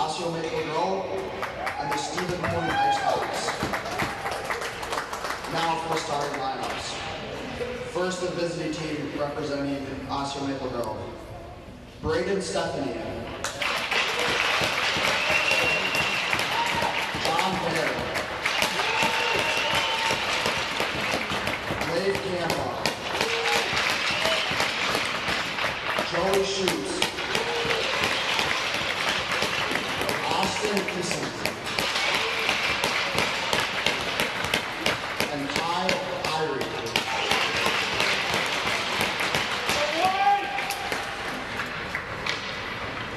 Maple Goal and the Stephen Point Ice Hawks. Now for starting lineups. First, the visiting team representing Maple Goal. Braden Stephanie. John Baer. Dave Campbell. Joey Schutz. Austin Kissington. And Kyle Irie.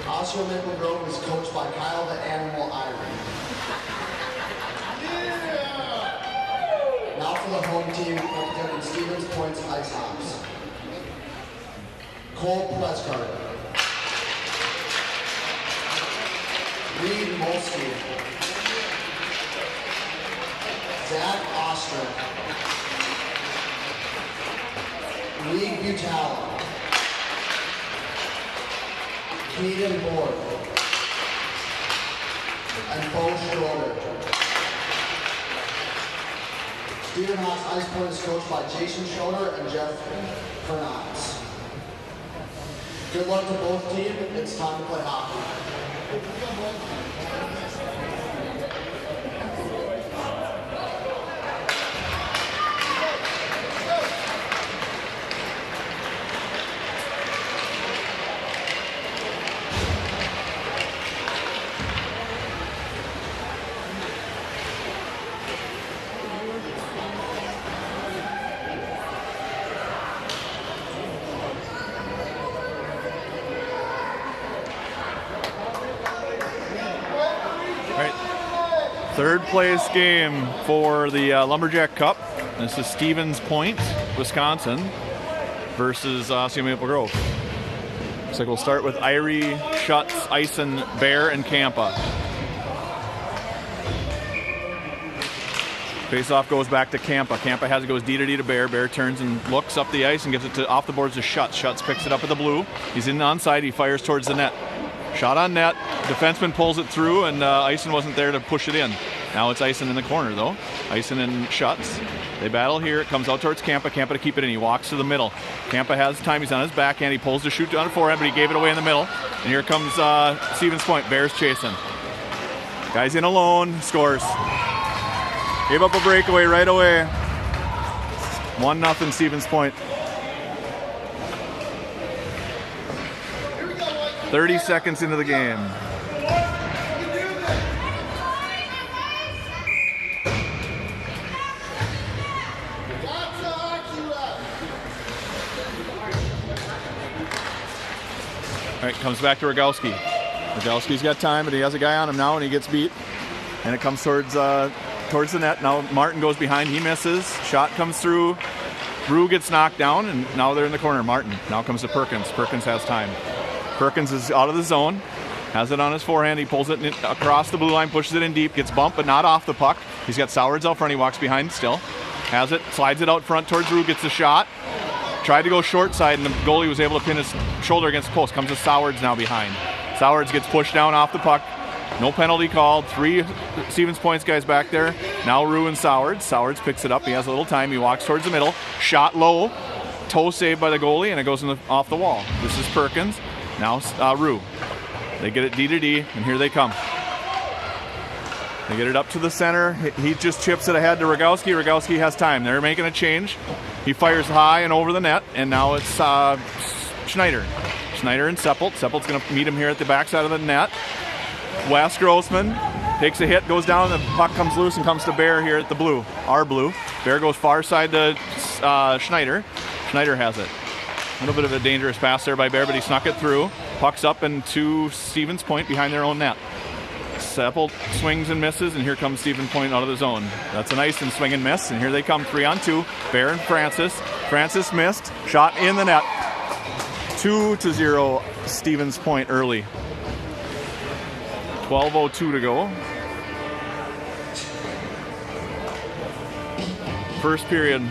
Osceola Maple Grove is coached by Kyle the Animal Irie. Now for the home team representing Stevens Point's Ice Hawks. Cole Prescott. Reed Molsky. Zach Oster. Lee Butala. Keaton Board. And Bo Schroeder. Stephen Hawks Ice Point is coached by Jason Schroeder and Jeff Fernandes. Good luck to both teams. It's time to play hockey. Third place game for the Lumberjack Cup. This is Stevens Point, Wisconsin versus Osceola Maple Grove. Looks like we'll start with Irie, Schutz, Eisen, Bear, and Kampa. Face-off goes back to Kampa. Kampa has it, goes D to Bear. Bear turns and looks up the ice and gets it to off the boards to Schutz. Schutz picks it up at the blue. He's in the onside. He fires towards the net. Shot on net. Defenseman pulls it through, and Eisen wasn't there to push it in. Now it's Eisen in the corner, though. Eisen and Schutz. They battle here. It comes out towards Kampa. Kampa to keep it in. He walks to the middle. Kampa has time. He's on his backhand. He pulls to shoot on the forehand, but he gave it away in the middle. And here comes Stevens Point. Bears chasing. Guy's in alone. Scores. Gave up a breakaway right away. 1-0 Stevens Point. 30 seconds into the game. All right, comes back to Rogowski. Rogowski's got time, but he has a guy on him now, and he gets beat. And it comes towards the net. Now Martin goes behind. He misses. Shot comes through. Rue gets knocked down, and now they're in the corner. Martin. Now comes to Perkins. Perkins has time. Perkins is out of the zone, has it on his forehand. He pulls it across the blue line, pushes it in deep, gets bumped but not off the puck. He's got Sowards out front. He walks behind still. Has it, slides it out front towards Rue, gets the shot. Tried to go short side, and the goalie was able to pin his shoulder against the post. Comes to Sowards now behind. Sowards gets pushed down off the puck. No penalty called. 3 Stevens Points guys back there. Now Rue and Sowards. Sowards picks it up. He has a little time. He walks towards the middle. Shot low. Toe saved by the goalie, and it goes off the wall. This is Perkins. Now Rue. They get it D to D, and here they come. They get it up to the center. He just chips it ahead to Rogowski. Rogowski has time. They're making a change. He fires high and over the net, and now it's Schneider. Schneider and Seppelt. Seppelt's going to meet him here at the backside of the net. Wes Grossman takes a hit, goes down, the puck comes loose and comes to Bear here at the blue, our blue. Bear goes far side to Schneider. Schneider has it. A little bit of a dangerous pass there by Bear, but he snuck it through. Puck's up into Stevens Point behind their own net. Seppelt swings and misses, and here comes Stevens Point out of the zone. That's a nice and swing and miss, and here they come 3-on-2. Bear and Francis. Francis missed. Shot in the net. 2-0 Stevens Point early. 12:02 to go. First period.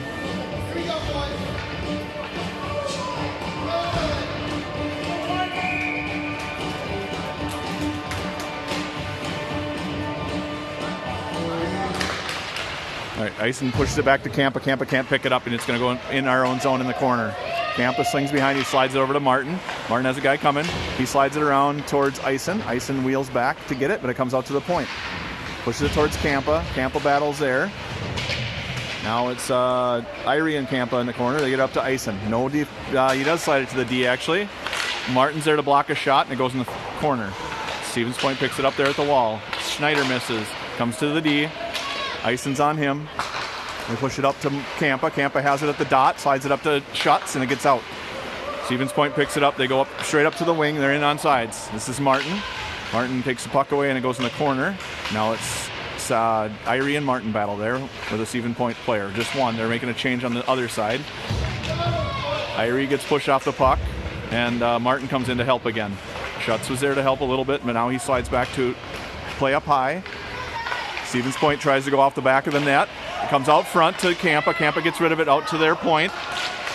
All right, Ison pushes it back to Campa. Campa can't pick it up, and it's going to go in our own zone in the corner. Campa slings behind. He slides it over to Martin. Martin has a guy coming. He slides it around towards Ison. Ison wheels back to get it, but it comes out to the point. Pushes it towards Campa. Campa battles there. Now it's Irie and Campa in the corner. They get up to Ison. No D. He does slide it to the D, actually. Martin's there to block a shot, and it goes in the corner. Stevens Point picks it up there at the wall. Schneider misses. Comes to the D. Ison's on him. They push it up to Campa. Campa has it at the dot, slides it up to Schutz, and it gets out. Stevens Point picks it up. They go up straight up to the wing. They're in on sides. This is Martin. Martin takes the puck away, and it goes in the corner. Now it's Irie and Martin battle there with a Stevens Point player. Just one. They're making a change on the other side. Irie gets pushed off the puck, and Martin comes in to help again. Schutz was there to help a little bit, but now he slides back to play up high. Stevens Point tries to go off the back of the net. It comes out front to Campa. Campa gets rid of it out to their point.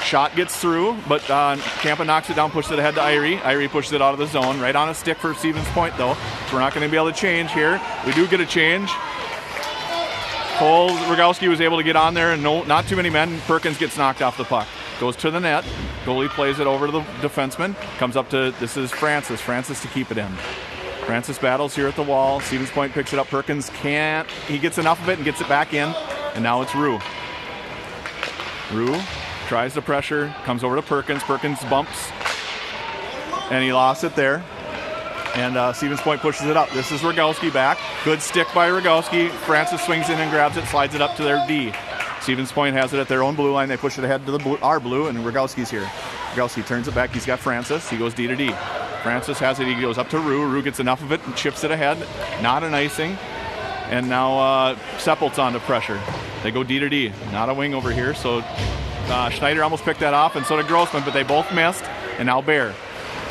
Shot gets through, but Campa knocks it down, pushes it ahead to Irie. Irie pushes it out of the zone. Right on a stick for Stevens Point, though. So we're not going to be able to change here. We do get a change. Cole Rogowski was able to get on there, and not too many men. Perkins gets knocked off the puck. Goes to the net. Goalie plays it over to the defenseman. Comes up to, this is Francis. Francis to keep it in. Francis battles here at the wall. Stevens Point picks it up. Perkins can't. He gets enough of it and gets it back in. And now it's Rue. Rue tries the pressure. Comes over to Perkins. Perkins bumps. And he lost it there. And Stevens Point pushes it up. This is Rogowski back. Good stick by Rogowski. Francis swings in and grabs it. Slides it up to their D. Stevens Point has it at their own blue line. They push it ahead to the our blue, and Rogowski's here. Rogowski turns it back. He's got Francis. He goes D to D. Francis has it. He goes up to Rue. Rue gets enough of it and chips it ahead. Not an icing. And now Seppelt's on to pressure. They go D to D. Not a wing over here. So Schneider almost picked that off, and so did Grossman, but they both missed. And now Bear.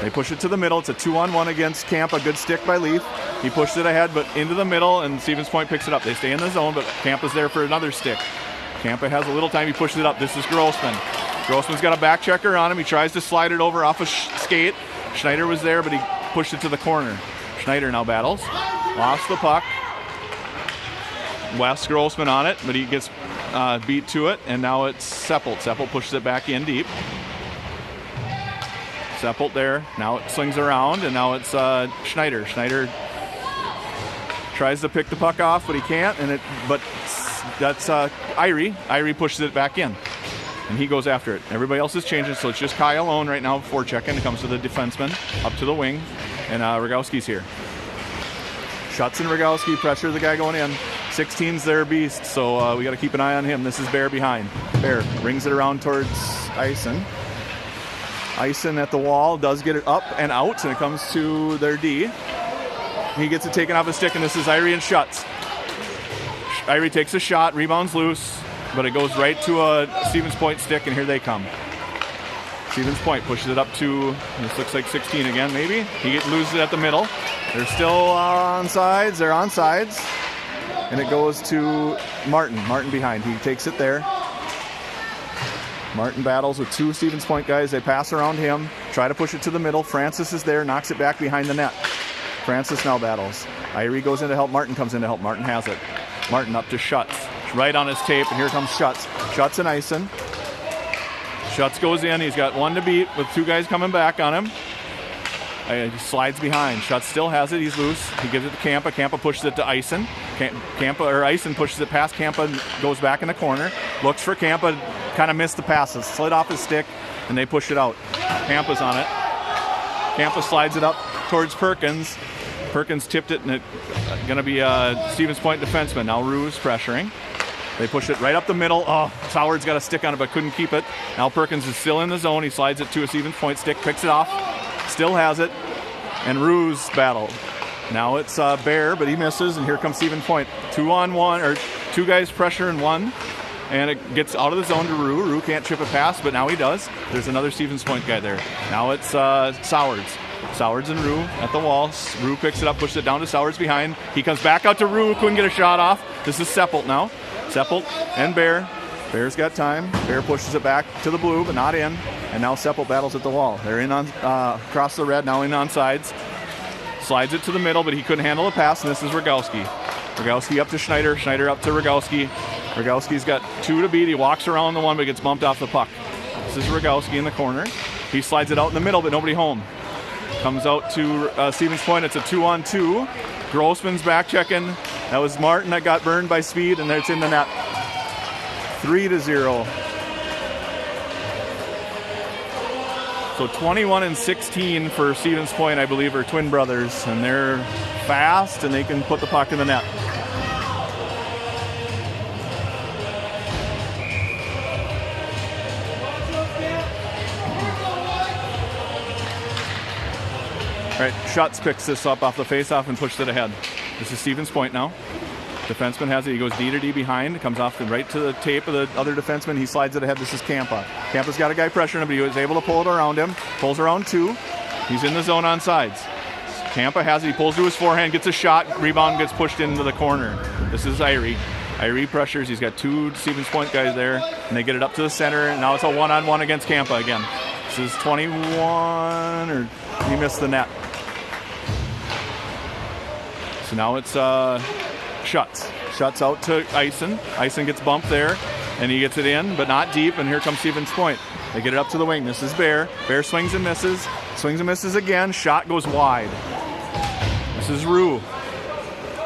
They push it to the middle. It's a 2-on-1 against Campa. Good stick by Leaf. He pushed it ahead, but into the middle, and Stevens Point picks it up. They stay in the zone, but Campa's there for another stick. Campa has a little time. He pushes it up. This is Grossman. Grossman's got a back checker on him. He tries to slide it over off a skate. Schneider was there, but he pushed it to the corner. Schneider now battles. Lost the puck. Wes Grossman on it, but he gets beat to it, and now it's Seppelt. Seppelt pushes it back in deep. Seppelt there. Now it slings around, and now it's Schneider. Schneider tries to pick the puck off, but he can't, but that's Irie. Irie pushes it back in, and he goes after it. Everybody else is changing, so it's just Kai alone right now before checking. It comes to the defenseman, up to the wing, and Rogowski's here. Schutz and Rogowski pressure the guy going in. 16's their beast, so we got to keep an eye on him. This is Bear behind. Bear brings it around towards Ison. Ison at the wall does get it up and out, and it comes to their D. He gets it taken off his stick, and this is Irie and Schutz. Irie takes a shot, rebounds loose, but it goes right to a Stevens Point stick, and here they come. Stevens Point pushes it up to, this looks like 16 again, maybe. He loses it at the middle. They're still on sides. They're on sides. And it goes to Martin. Martin behind. He takes it there. Martin battles with two Stevens Point guys. They pass around him, try to push it to the middle. Francis is there, knocks it back behind the net. Francis now battles. Irie goes in to help. Martin comes in to help. Martin has it. Martin up to Schutz. Right on his tape, and here comes Schutz. Schutz and Ison. Schutz goes in. He's got one to beat with two guys coming back on him. He slides behind. Schutz still has it. He's loose. He gives it to Campa. Campa pushes it to Ison. Ison pushes it past Campa and goes back in the corner. Looks for Campa. Kind of missed the passes. Slid off his stick, and they push it out. Campa's on it. Campa slides it up towards Perkins. Perkins tipped it, and it's going to be a Stevens Point defenseman. Now Rue's pressuring. They push it right up the middle. Oh, Howard's got a stick on it, but couldn't keep it. Now Perkins is still in the zone. He slides it to a Stevens Point stick, picks it off, still has it, and Rue's battle. Now it's Bear, but he misses, and here comes Stevens Point. 2-on-1, or two guys pressure and one, and it gets out of the zone to Rue. Rue can't chip it past, but now he does. There's another Stevens Point guy there. Now it's Sowards. Sowards and Rue at the wall. Rue picks it up, pushes it down to Sowards behind. He comes back out to Rue, couldn't get a shot off. This is Seppelt now. Seppelt and Bear. Bear's got time. Bear pushes it back to the blue, but not in. And now Seppelt battles at the wall. They're in on across the red, now in on sides. Slides it to the middle, but he couldn't handle the pass, and this is Rogowski. Rogowski up to Schneider. Schneider up to Rogowski. Rogowski's got 2 to beat. He walks around the 1, but gets bumped off the puck. This is Rogowski in the corner. He slides it out in the middle, but nobody home. Comes out to Stevens Point. It's a 2-on-2. Grossman's back checking. That was Martin that got burned by speed, and it's in the net. 3-0. So 21-16 for Stevens Point, I believe, are twin brothers, and they're fast, and they can put the puck in the net. All right, Schutz picks this up off the faceoff and pushes it ahead. This is Stevens Point now. Defenseman has it. He goes D to D behind. Comes off and right to the tape of the other defenseman. He slides it ahead. This is Campa. Campa's got a guy pressuring him, but he was able to pull it around him. Pulls around 2. He's in the zone on sides. Campa has it. He pulls to his forehand, gets a shot. Rebound gets pushed into the corner. This is Irie. Irie pressures. He's got 2 Stevens Point guys there, and they get it up to the center. And now it's a 1-on-1 against Campa again. This is 21, or he missed the net. So now it's Schutz. Schutz out to Eisen. Eisen gets bumped there, and he gets it in, but not deep, and here comes Stevens Point. They get it up to the wing. This is Bear. Bear swings and misses. Swings and misses again. Shot goes wide. This is Rue.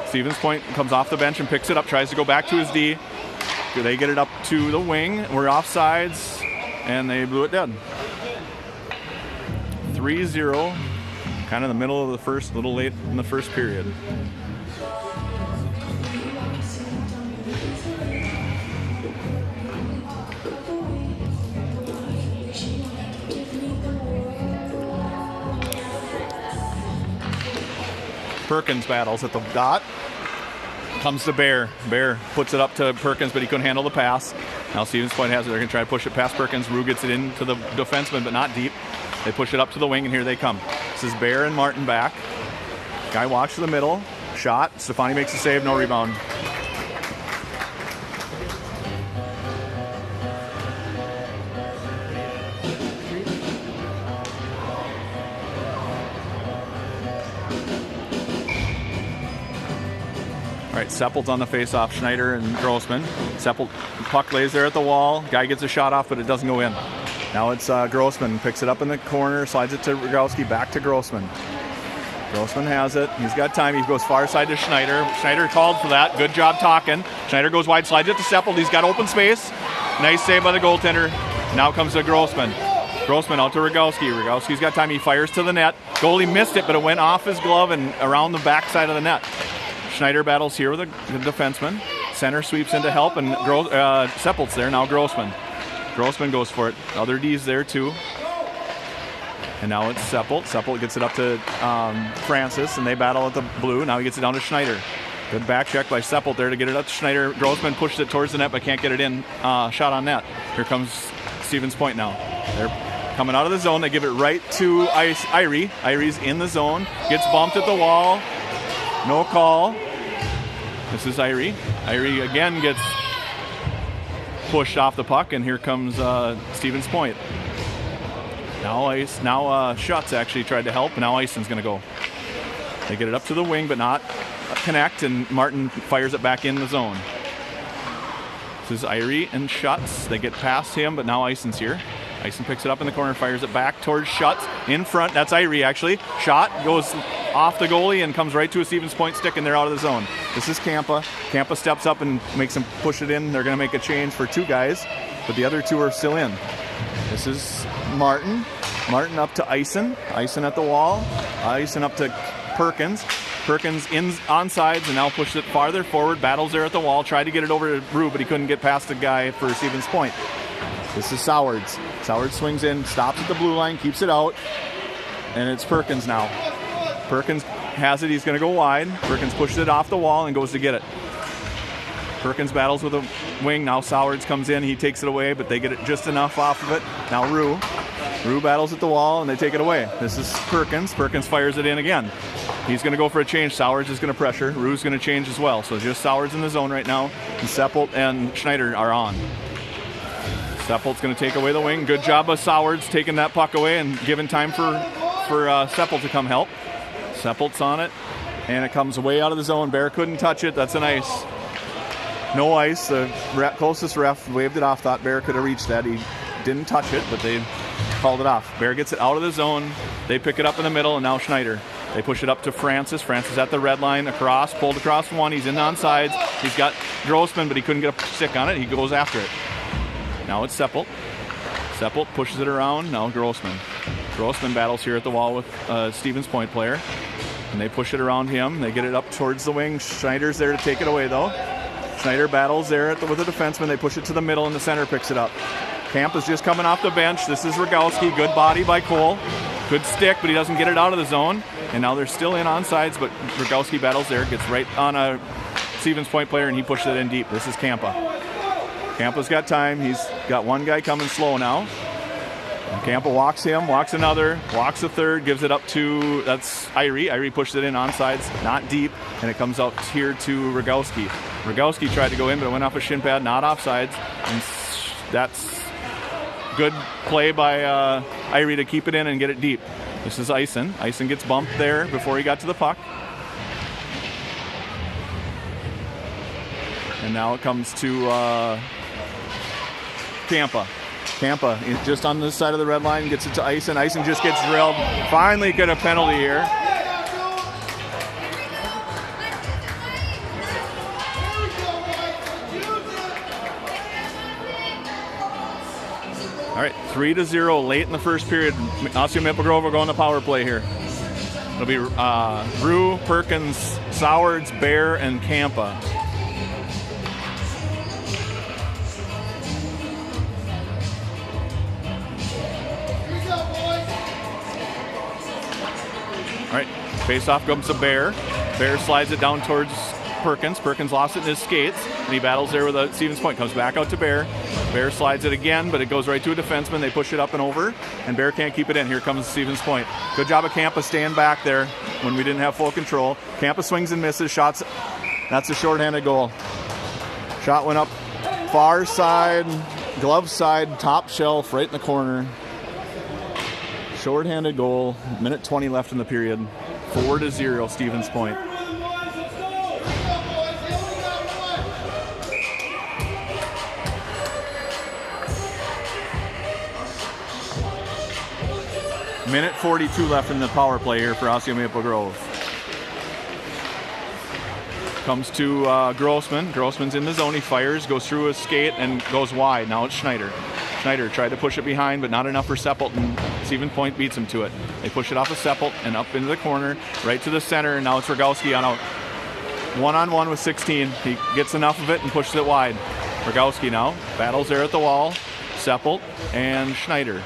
Stevens Point comes off the bench and picks it up, tries to go back to his D. They get it up to the wing. We're offsides, and they blew it dead. 3-0. Kind of the middle of the first, a little late in the first period. Perkins battles at the dot. Comes to Bear. Bear puts it up to Perkins, but he couldn't handle the pass. Now Stevens Point has it. They're going to try to push it past Perkins. Rue gets it into the defenseman, but not deep. They push it up to the wing, and here they come. This is Bear and Martin back. Guy walks to the middle. Shot. Stefani makes a save. No rebound. All right, Seppel's on the face-off. Schneider and Grossman. Seppel, puck lays there at the wall. Guy gets a shot off, but it doesn't go in. Now it's Grossman. Picks it up in the corner, slides it to Rogowski, back to Grossman. Grossman has it. He's got time. He goes far side to Schneider. Schneider called for that. Good job talking. Schneider goes wide, slides it to Seppel. He's got open space. Nice save by the goaltender. Now comes to Grossman. Grossman out to Rogowski. Rogowski's got time. He fires to the net. Goalie missed it, but it went off his glove and around the backside of the net. Schneider battles here with the defenseman. Center sweeps in to help, and Seppel's there. Now Grossman. Grossman goes for it. Other D's there too. And now it's Seppel. Seppel gets it up to Francis, and they battle at the blue. Now he gets it down to Schneider. Good back check by Seppel there to get it up to Schneider. Grossman pushes it towards the net, but can't get it in. Shot on net. Here comes Stevens Point now. They're coming out of the zone. They give it right to Irie. Irie's in the zone. Gets bumped at the wall. No call. This is Irie. Irie again gets pushed off the puck, and here comes Stevens Point. Now Schutz actually tried to help, and now Eison's going to go. They get it up to the wing, but not connect, and Martin fires it back in the zone. This is Irie and Schutz. They get past him, but now Eison's here. Eisen picks it up in the corner, fires it back towards Schutz. In front, that's Irie actually. Shot goes off the goalie and comes right to a Stevens Point stick, and they're out of the zone. This is Campa. Campa steps up and makes him push it in. They're going to make a change for 2 guys, but the other 2 are still in. This is Martin. Martin up to Eisen. Eisen at the wall. Eisen up to Perkins. Perkins on sides and now pushes it farther forward. Battles there at the wall. Tried to get it over to Rue, but he couldn't get past the guy for Stevens Point. This is Sowards. Sowards swings in, stops at the blue line, keeps it out, and it's Perkins now. Perkins has it. He's going to go wide. Perkins pushes it off the wall and goes to get it. Perkins battles with a wing. Now Sowards comes in. He takes it away, but they get it just enough off of it. Now Rue. Rue battles at the wall, and they take it away. This is Perkins. Perkins fires it in again. He's going to go for a change. Sowards is going to pressure. Rue's going to change as well. So just Sowards in the zone right now. And Seppel and Schneider are on. Seppel's going to take away the wing. Good job of Sowards taking that puck away and giving time for Seppel to come help. Seppel's on it, and it comes way out of the zone. Bear couldn't touch it. That's an ice. No ice. The closest ref waved it off, thought Bear could have reached that. He didn't touch it, but they called it off. Bear gets it out of the zone. They pick it up in the middle, and now Schneider. They push it up to Francis. Francis at the red line, across, pulled across one. He's in on sides. He's got Grossman, but he couldn't get a stick on it. He goes after it. Now it's Seppelt. Seppelt pushes it around. Now Grossman. Grossman battles here at the wall with Stevens Point player. And they push it around him. They get it up towards the wing. Schneider's there to take it away, though. Schneider battles there with the defenseman. They push it to the middle, and the center picks it up. Camp is just coming off the bench. This is Rogowski. Good body by Cole. Good stick, but he doesn't get it out of the zone. And now they're still in onside, but Rogowski battles there. Gets right on a Stevens Point player, and he pushes it in deep. This is Kampa. Kampa's got time. He's got one guy coming slow now. And Kampa walks him, walks another, walks a third, gives it up to, that's Irie. Irie pushed it in onsides, not deep, and it comes out here to Rogowski. Rogowski tried to go in, but it went off a shin pad, not offsides. And that's good play by Irie to keep it in and get it deep. This is Eisen. Eisen gets bumped there before he got to the puck. And now it comes to Kampa. Kampa just on this side of the red line, gets it to Eisen. Eisen just gets drilled. Finally get a penalty here. All right, 3-0 late in the first period. Osseo Maple Grove will go on the power play here. It'll be Rue, Perkins, Sowards, Bear, and Kampa. All right, face-off comes to Bear. Bear slides it down towards Perkins. Perkins lost it in his skates, and he battles there with a Stevens Point. Comes back out to Bear. Bear slides it again, but it goes right to a defenseman. They push it up and over, and Bear can't keep it in. Here comes Stevens Point. Good job of Kampa staying back there when we didn't have full control. Kampa swings and misses. Shots. That's a shorthanded goal. Shot went up far side, glove side, top shelf, right in the corner. Shorthanded goal. Minute 20 left in the period. 4-0 Stevens Point. Minute 42 left in the power play here for Osseo Maple Grove. Comes to Grossman. Grossman's in the zone. He fires, goes through his skate, and goes wide. Now it's Schneider. Schneider tried to push it behind, but not enough for Seppelt, and Stevens Point beats him to it. They push it off of Seppelt and up into the corner, right to the center, and now it's Rogowski on out. One-on-one with 16. He gets enough of it and pushes it wide. Rogowski now battles there at the wall. Seppelt and Schneider.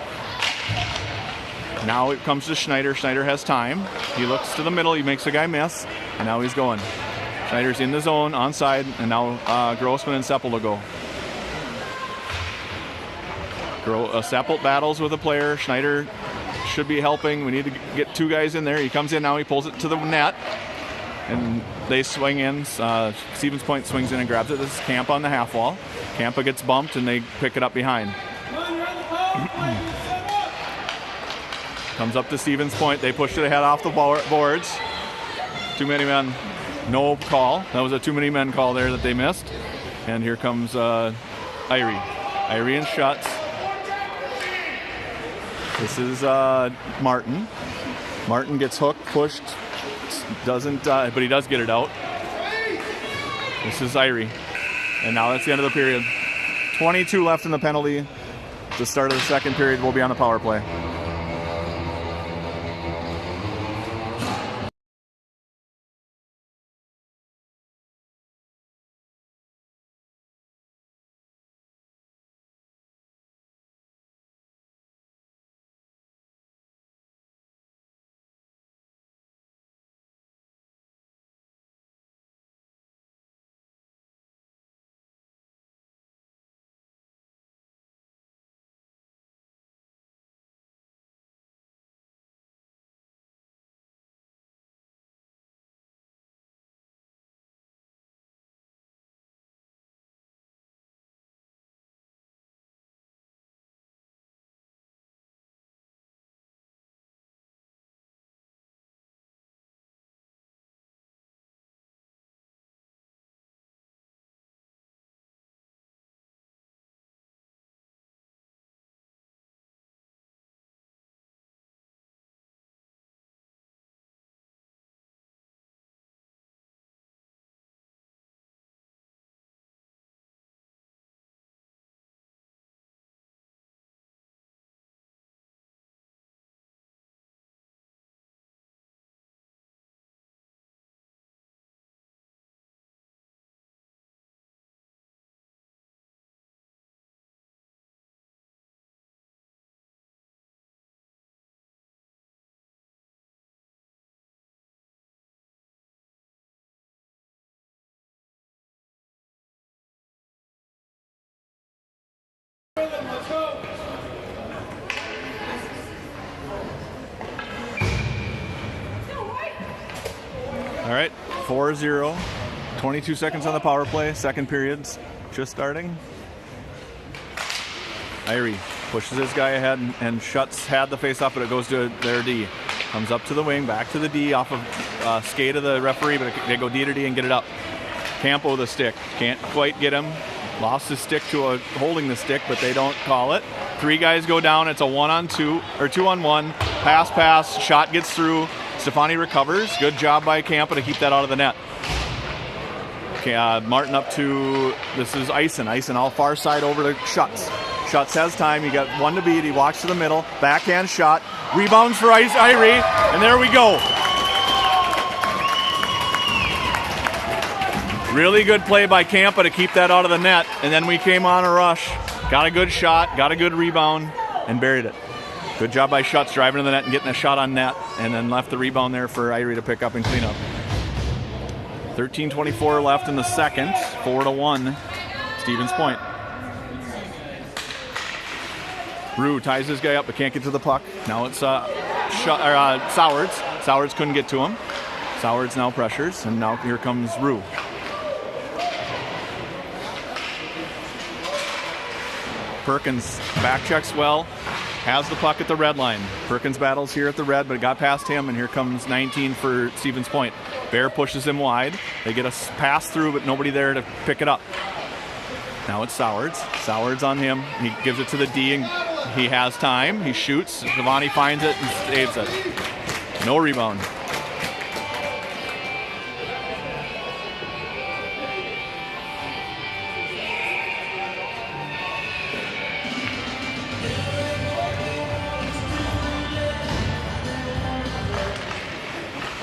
Now it comes to Schneider. Schneider has time. He looks to the middle. He makes a guy miss, and now he's going. Schneider's in the zone, onside, and now Grossman and Seppelt will go. Seppelt battles with a player. Schneider should be helping. We need to get two guys in there. He comes in now. He pulls it to the net, and they swing in. Stevens Point swings in and grabs it. This is Kampa on the half wall. Kampa gets bumped, and they pick it up behind. Comes up to Stevens Point. They pushed it ahead off the boards. Too many men. No call. That was a too many men call there that they missed. And here comes Irie. Irie and Schutz. This is Martin. Martin gets hooked, pushed, doesn't, but he does get it out. This is Irie. And now that's the end of the period. 22 left in the penalty. The start of the second period will be on the power play. All right, 4-0. 22 seconds on the power play. Second period's just starting. Irie pushes this guy ahead and shuts had the face off, but it goes to their D. Comes up to the wing, back to the D off of skate of the referee, but they go D to D and get it up. Campo the stick. Can't quite get him. Lost his stick to holding the stick, but they don't call it. 3 guys go down. It's a 1-on-2 or 2-on-1. Pass. Shot gets through. Stefani recovers. Good job by Campo to keep that out of the net. Okay, Martin up to, this is Eisen. Eisen all far side over to Schutz. Schutz has time. He got 1 to beat. He walks to the middle. Backhand shot. Rebounds for Irie. And there we go. Really good play by Campa to keep that out of the net. And then we came on a rush. Got a good shot. Got a good rebound. And buried it. Good job by Schutz driving to the net and getting a shot on net. And then left the rebound there for Irie to pick up and clean up. 13:24 left in the second. 4-1. Stevens Point. Rue ties this guy up but can't get to the puck. Now it's Sowards. Sowards couldn't get to him. Sowards now pressures, and now here comes Rue. Perkins back checks well. Has the puck at the red line. Perkins battles here at the red, but it got past him, and here comes 19 for Stevens Point. Bear pushes him wide. They get a pass through, but nobody there to pick it up. Now it's Sowards. Sowards on him. He gives it to the D, and he has time. He shoots. Giovanni finds it and saves it. No rebound.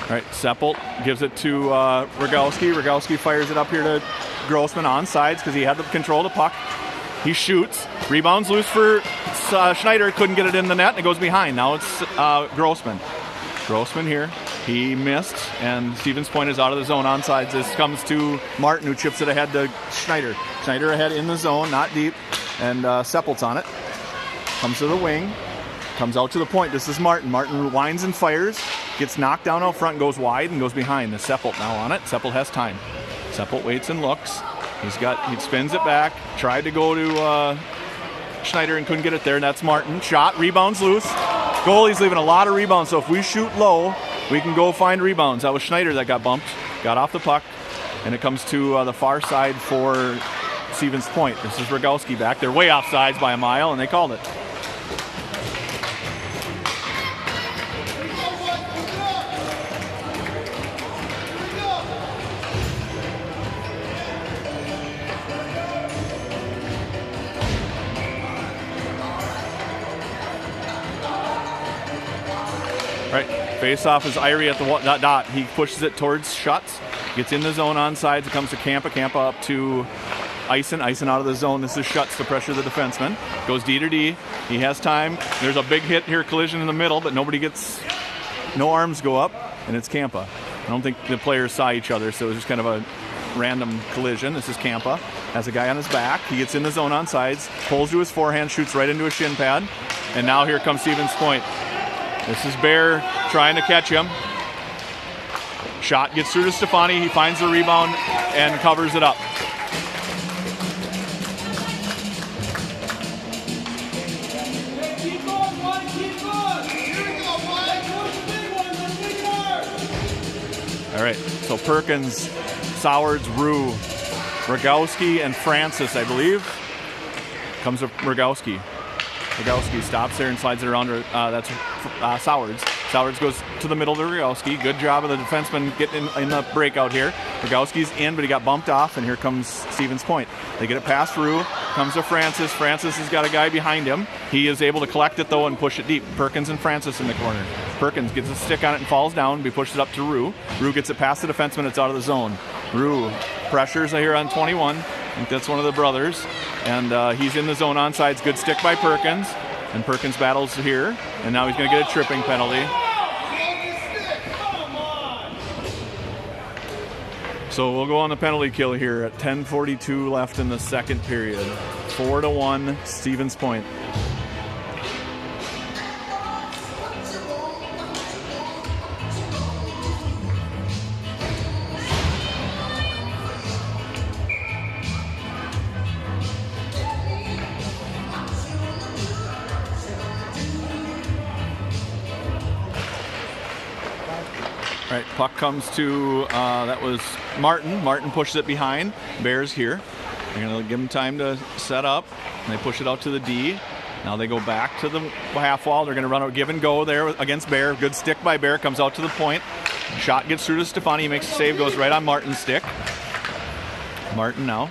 All right, Seppelt gives it to Rogowski. Rogowski fires it up here to Grossman on sides because he had the control of the puck. He shoots. Rebounds loose for Schneider. Couldn't get it in the net, and it goes behind. Now it's Grossman. Grossman here. He missed, and Stevens Point is out of the zone on sides. This comes to Martin, who chips it ahead to Schneider. Schneider ahead in the zone, not deep, and Seppelt's on it. Comes to the wing. Comes out to the point. This is Martin. Martin winds and fires. Gets knocked down out front, goes wide, and goes behind. The Seppelt now on it. Seppelt has time. Seppelt waits and looks. He spins it back. Tried to go to Schneider and couldn't get it there. And that's Martin. Shot. Rebounds loose. Goalie's leaving a lot of rebounds. So if we shoot low, we can go find rebounds. That was Schneider that got bumped. Got off the puck. And it comes to the far side for Stevens Point. This is Rogowski back. They're way off sides by a mile, and they called it. Right, face-off is Irie at the dot. He pushes it towards Schutz, gets in the zone on sides. It comes to Campa. Campa up to Eisen. Eisen out of the zone. This is Schutz to pressure the defenseman. Goes D to D. He has time. There's a big hit here, collision in the middle, but no arms go up, and it's Campa. I don't think the players saw each other, so it was just kind of a random collision. This is Campa. Has a guy on his back. He gets in the zone on sides, pulls to his forehand, shoots right into a shin pad, and now here comes Stevens Point. This is Bear trying to catch him. Shot gets through to Stefani. He finds the rebound and covers it up. All right, so Perkins, Sowards, Rue, Rogowski, and Francis, I believe. Comes up Rogowski. Rogowski stops there and slides it around. That's Sowards. Sowards goes to the middle to Rogowski. Good job of the defenseman getting in the breakout here. Rogowski's in, but he got bumped off, and here comes Stevens Point. They get it past Rue. Comes to Francis. Francis has got a guy behind him. He is able to collect it, though, and push it deep. Perkins and Francis in the corner. Perkins gets a stick on it and falls down. He pushes it up to Rue. Rue gets it past the defenseman. It's out of the zone. Rue pressures here on 21. I think that's one of the brothers. And he's in the zone on sides. Good stick by Perkins. And Perkins battles here. And now he's going to get a tripping penalty. So we'll go on the penalty kill here at 10:42 left in the second period. 4-1, Stevens Point. All right, puck comes to, that was Martin. Martin pushes it behind. Bears here. They're going to give him time to set up. And they push it out to the D. Now they go back to the half wall. They're going to run a give and go there against Bear. Good stick by Bear. Comes out to the point. Shot gets through to Stefani. He makes a save. Goes right on Martin's stick. Martin now.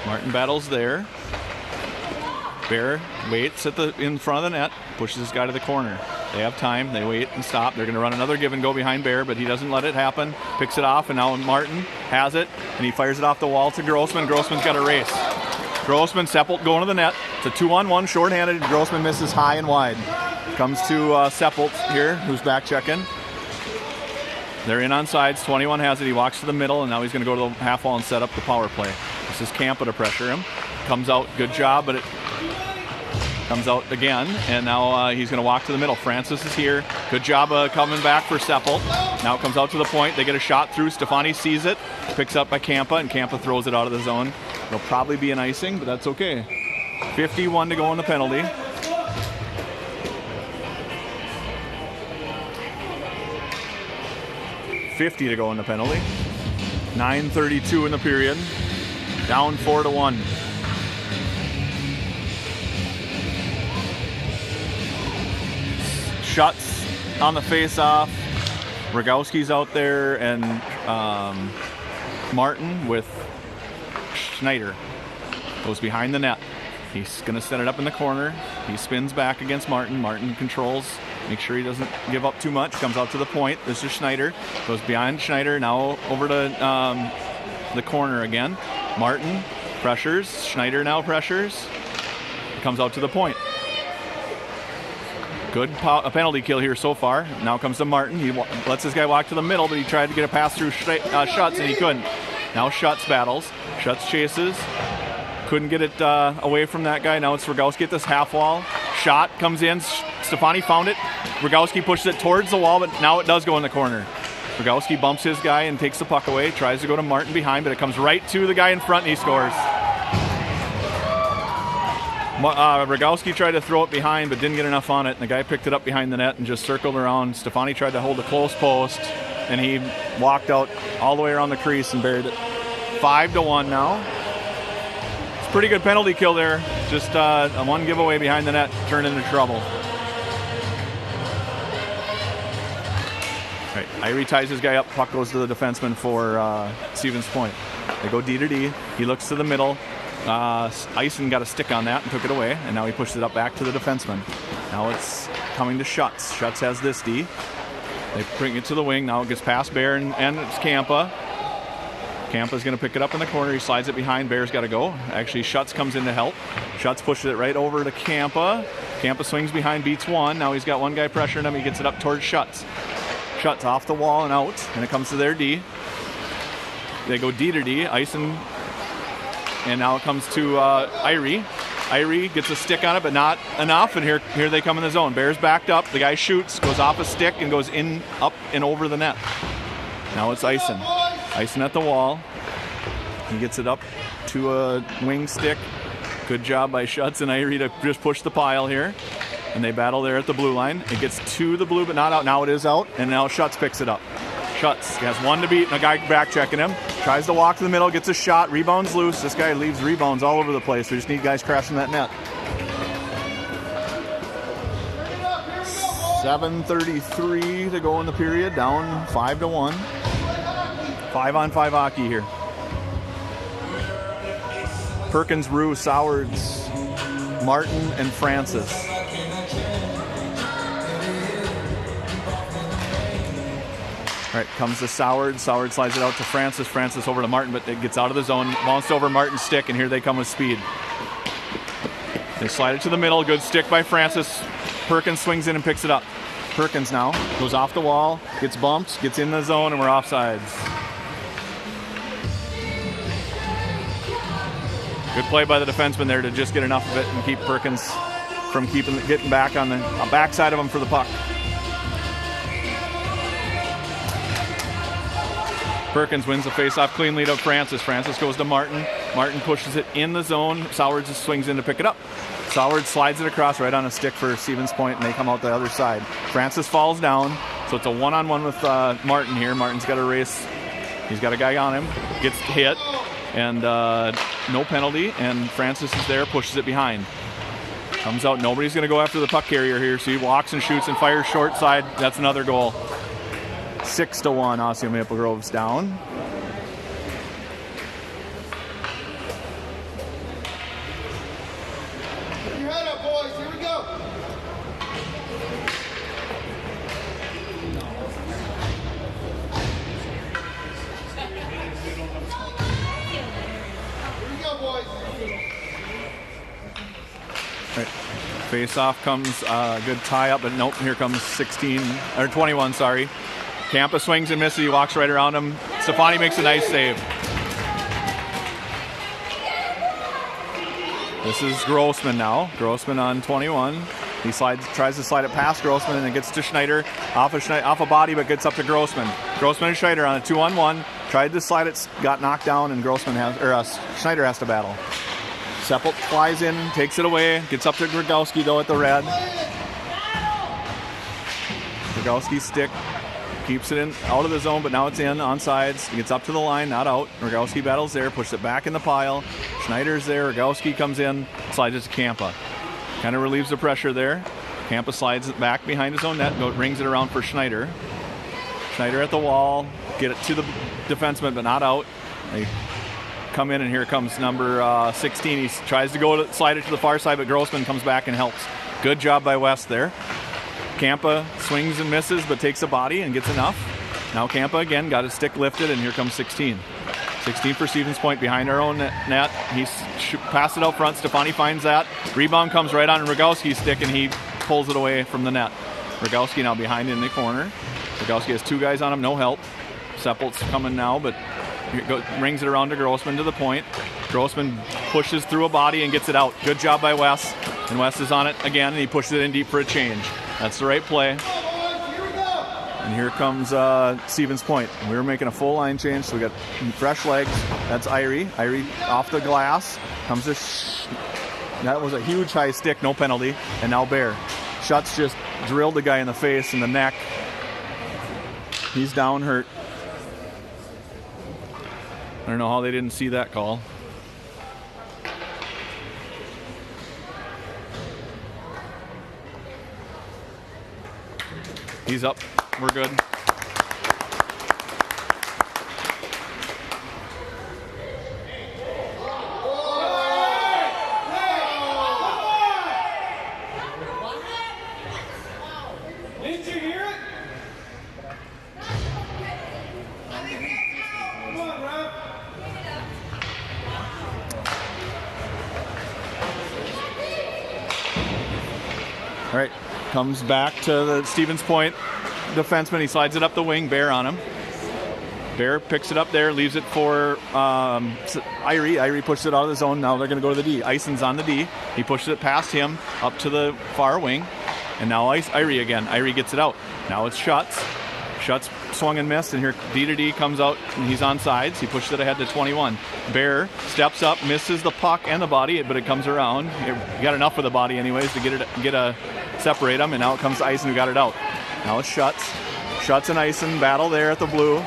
Martin battles there. Bear waits in front of the net. Pushes this guy to the corner. They have time. They wait and stop. They're going to run another give and go behind Bear, but he doesn't let it happen. Picks it off, and now Martin has it, and he fires it off the wall to Grossman. Grossman's got a race. Grossman, Seppelt going to the net. It's a 2-on-1, shorthanded. Grossman misses high and wide. Comes to Seppelt here, who's back checking. They're in on sides. 21 has it. He walks to the middle, and now he's going to go to the half wall and set up the power play. This is Campa to pressure him. Comes out, good job, but it comes out again, and now he's going to walk to the middle. Francis is here. Good job coming back for Seppelt. Now it comes out to the point. They get a shot through. Stefani sees it. Picks up by Campa, and Campa throws it out of the zone. It'll probably be an icing, but that's okay. 51 to go on the penalty. $50 to go in the penalty. 9:32 in the period. Down 4-1. Shuts on the face-off. Rogowski's out there, and Martin with Schneider goes behind the net. He's going to set it up in the corner. He spins back against Martin. Martin controls, make sure he doesn't give up too much. Comes out to the point. This is Schneider. Goes behind Schneider. Now over to the corner again. Martin pressures. Schneider now pressures. Comes out to the point. Good penalty kill here so far. Now comes to Martin. He lets this guy walk to the middle, but he tried to get a pass through Schutz, and he couldn't. Now Schutz battles. Schutz chases. Couldn't get it away from that guy. Now it's Rogowski at this half wall. Shot comes in. Stefani found it. Rogowski pushes it towards the wall, but now it does go in the corner. Rogowski bumps his guy and takes the puck away. Tries to go to Martin behind, but it comes right to the guy in front, and he scores. Rogowski tried to throw it behind, but didn't get enough on it. And the guy picked it up behind the net and just circled around. Stefani tried to hold a close post, and he walked out all the way around the crease and buried it. 5-1 now. It's a pretty good penalty kill there. Just a one giveaway behind the net turned into trouble. All right, Irie ties his guy up. Puck goes to the defenseman for Stevens Point. They go D to D. He looks to the middle. Eisen got a stick on that and took it away, and now he pushes it up back to the defenseman. Now it's coming to Schutz. Schutz has this D. They bring it to the wing. Now it gets past Bear, and it's Campa. Campa's going to pick it up in the corner. He slides it behind. Bear's got to go. Actually, Schutz comes in to help. Schutz pushes it right over to Campa. Campa swings behind, beats one. Now he's got one guy pressuring him. He gets it up towards Schutz. Schutz off the wall and out, and it comes to their D. They go D to D. Eisen. And now it comes to Irie. Irie gets a stick on it, but not enough. And here they come in the zone. Bears backed up. The guy shoots, goes off a stick, and goes in, up, and over the net. Now it's Eisen. Eisen at the wall. He gets it up to a wing stick. Good job by Schutz and Irie to just push the pile here. And they battle there at the blue line. It gets to the blue, but not out. Now it is out, and now Schutz picks it up. Schutz has one to beat, and a guy back checking him. Tries to walk to the middle, gets a shot, rebounds loose. This guy leaves rebounds all over the place. We just need guys crashing that net. 7:33 to go in the period, down 5-1. 5-on-5 hockey here. Perkins, Rue, Sowards, Martin, and Francis. All right, comes to Soward. Soward slides it out to Francis. Francis over to Martin, but it gets out of the zone. Bounced over Martin's stick, and here they come with speed. They slide it to the middle. Good stick by Francis. Perkins swings in and picks it up. Perkins now goes off the wall, gets bumped, gets in the zone, and we're offsides. Good play by the defenseman there to just get enough of it and keep Perkins from getting back on the backside of him for the puck. Perkins wins the face-off, clean lead of Francis. Francis goes to Martin. Martin pushes it in the zone. Sowards just swings in to pick it up. Sowards slides it across right on a stick for Stevens Point, and they come out the other side. Francis falls down, so it's a one-on-one with Martin here. Martin's got a race. He's got a guy on him. Gets hit, and no penalty, and Francis is there, pushes it behind. Comes out. Nobody's going to go after the puck carrier here, so he walks and shoots and fires short side. That's another goal. 6-1, Osseo Maple Grove's down. Put your head up, boys. Here we go. Here we go, boys. Right. Face-off comes, good tie-up, but nope, here comes 21, sorry. Campa swings and misses. He walks right around him. Stefani makes a nice save. This is Grossman now. Grossman on 21. He tries to slide it past Grossman, and it gets to Schneider. Off a body, but gets up to Grossman. Grossman and Schneider on a 2-on-1. Tried to slide it, got knocked down, and Schneider has to battle. Seppelt flies in, takes it away. Gets up to Grigowski, though, at the red. Grigowski's stick. Keeps it in out of the zone, but now it's in on sides. He gets up to the line, not out. Rogowski battles there, pushes it back in the pile. Schneider's there. Rogowski comes in, slides it to Campa. Kind of relieves the pressure there. Campa slides it back behind his own net, rings it around for Schneider. Schneider at the wall, get it to the defenseman, but not out. They come in, and here comes number 16. He tries to slide it to the far side, but Grossman comes back and helps. Good job by West there. Campa swings and misses, but takes a body and gets enough. Now Campa again got his stick lifted, and here comes 16. 16 for Stevens Point behind our own net. He passed it out front. Stefani finds that. Rebound comes right on Rogowski's stick, and he pulls it away from the net. Rogowski now behind in the corner. Rogowski has two guys on him, no help. Seppelt's coming now, but rings it around to Grossman to the point. Grossman pushes through a body and gets it out. Good job by Wes. And Wes is on it again, and he pushes it in deep for a change. That's the right play. And here comes Stevens Point. We were making a full line change, so we got fresh legs. That's Irie. Irie off the glass. Comes this. That was a huge high stick, no penalty. And now Bear. Schutz just drilled the guy in the face and the neck. He's down, hurt. I don't know how they didn't see that call. He's up. We're good. Did you hear it? Come on, Rob. All right. Comes back to the Stevens Point defenseman. He slides it up the wing. Bear on him. Bear picks it up there, leaves it for Irie. Irie pushes it out of the zone. Now they're going to go to the D. Ison's on the D. He pushes it past him up to the far wing. And now Irie again. Irie gets it out. Now it's Schutz. Schutz swung and missed, and here D to D comes out, and he's on sides. He pushes it ahead to 21. Bear steps up, misses the puck and the body, but it comes around. He got enough of the body anyways to separate them, and now it comes to Ison, who got it out. Now it's Schutz. Schutz and Ison battle there at the blue.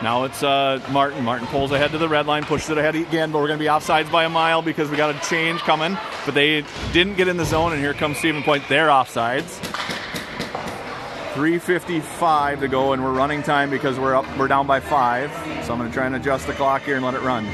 Now it's Martin. Martin pulls ahead to the red line, pushes it ahead again, but we're going to be offsides by a mile because we got a change coming. But they didn't get in the zone, and here comes Stevens Point. They're offsides. 3:55 to go, and we're running time because we're down by 5. So I'm going to try and adjust the clock here and let it run.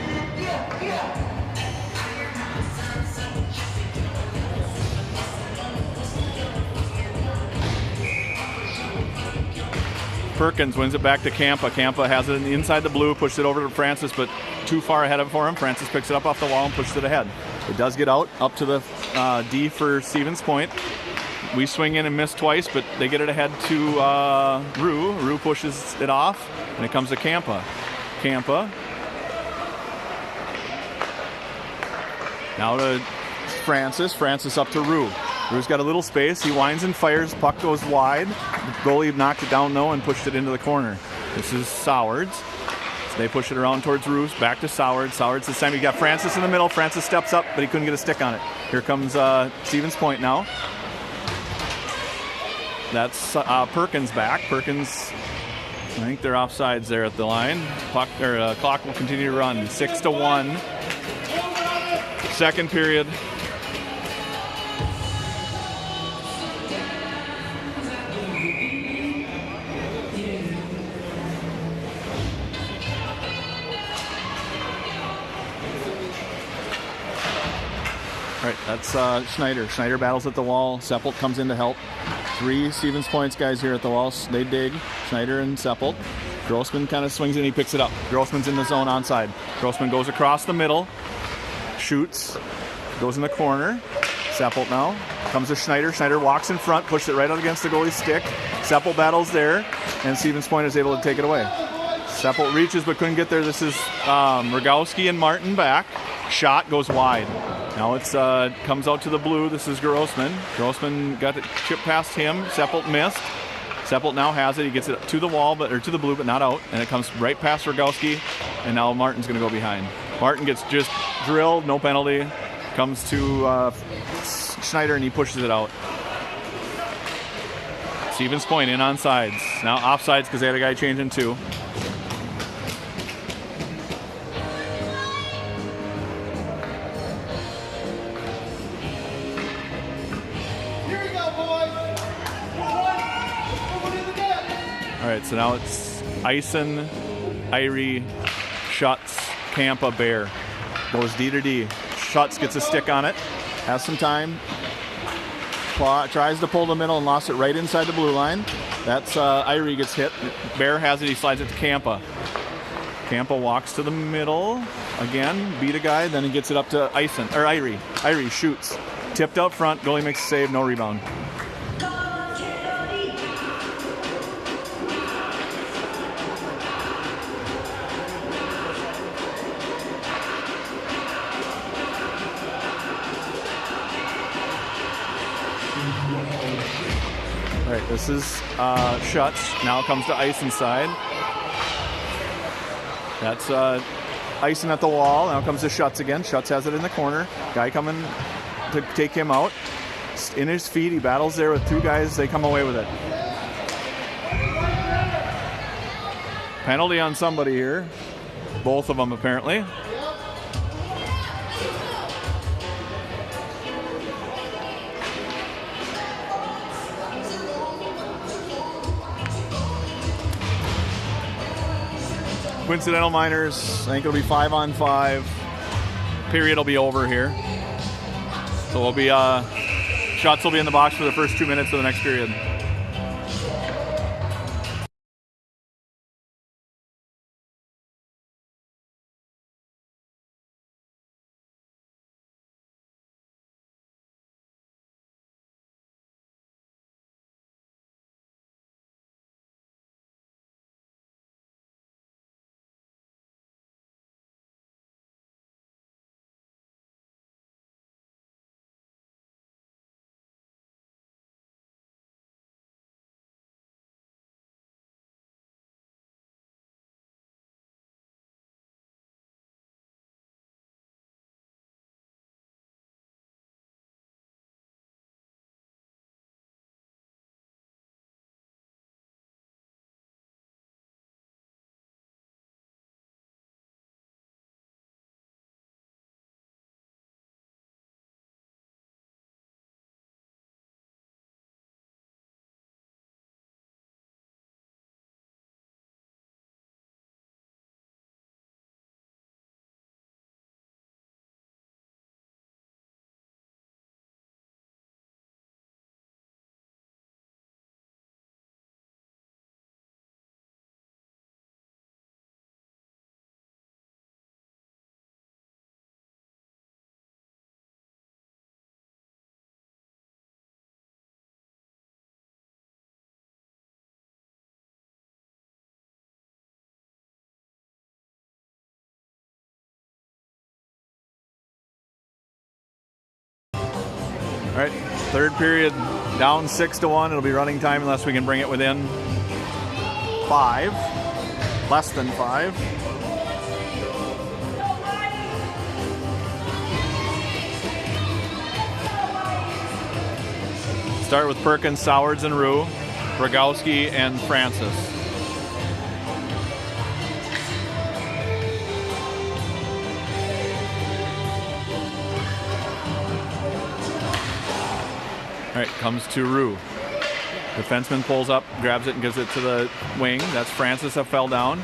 Perkins wins it back to Campa. Campa has it inside the blue, pushes it over to Francis, but too far ahead for him. Francis picks it up off the wall and pushes it ahead. It does get out, up to the D for Stevens Point. We swing in and miss twice, but they get it ahead to Rue. Rue pushes it off, and it comes to Campa. Campa Now to Francis. Francis up to Rue. Rue's got a little space. He winds and fires. Puck goes wide. The goalie knocked it down though and pushed it into the corner. This is Sowards. So they push it around towards Rue. Back to Sowards. Sowards this time. You got Francis in the middle. Francis steps up, but he couldn't get a stick on it. Here comes Stevens Point now. That's Perkins back. Perkins, I think they're offsides there at the line. Clock will continue to run. 6-1. Second period. All right, that's Schneider. Schneider battles at the wall. Seppelt comes in to help. 3 Stevens Points guys here at the wall. They dig. Schneider and Seppelt. Grossman kind of swings in. He picks it up. Grossman's in the zone onside. Grossman goes across the middle. Shoots. Goes in the corner. Seppelt now. Comes to Schneider. Schneider walks in front. Pushes it right out against the goalie's stick. Seppelt battles there. And Stevens Point is able to take it away. Seppelt reaches but couldn't get there. This is Rogowski and Martin back. Shot goes wide. Now it's comes out to the blue. This is Grossman. Grossman got the chip past him. Seppelt missed. Seppelt now has it. He gets it to the wall, or to the blue, but not out. And it comes right past Rogowski. And now Martin's going to go behind. Martin gets just drilled, no penalty. Comes to Schneider and he pushes it out. Stevens Point in on sides. Now offsides because they had a guy changing too. All right, so now it's Eisen, Irie, Schutz, Kampa, Bear. Goes D to D. Schutz gets a stick on it. Has some time. Tries to pull the middle and lost it right inside the blue line. That's Irie gets hit. Bear has it. He slides it to Kampa. Kampa walks to the middle. Again, beat a guy. Then he gets it up to Irie. Irie shoots. Tipped out front. Goalie makes a save. No rebound. All right, this is Schutz. Now comes to Eisen side. That's Eisen at the wall. Now comes to Schutz again. Schutz has it in the corner. Guy coming to take him out. In his feet, he battles there with 2 guys. They come away with it. Penalty on somebody here. Both of them apparently. Coincidental minors. I think it'll be 5-on-5. Period will be over here. So we'll be shots will be in the box for the first 2 minutes of the next period. All right, third period, down 6-1. It'll be running time unless we can bring it within 5, less than 5. Start with Perkins, Sowards, and Rue, Rogowski, and Francis. All right, comes to Rue. Defenseman pulls up, grabs it, and gives it to the wing. That's Francis that fell down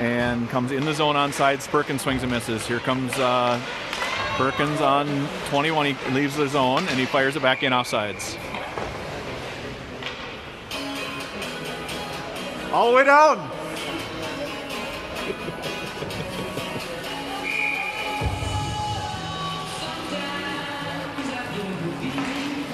and comes in the zone on sides. Perkins swings and misses. Here comes Perkins on 21. He leaves the zone and he fires it back in offsides. All the way down.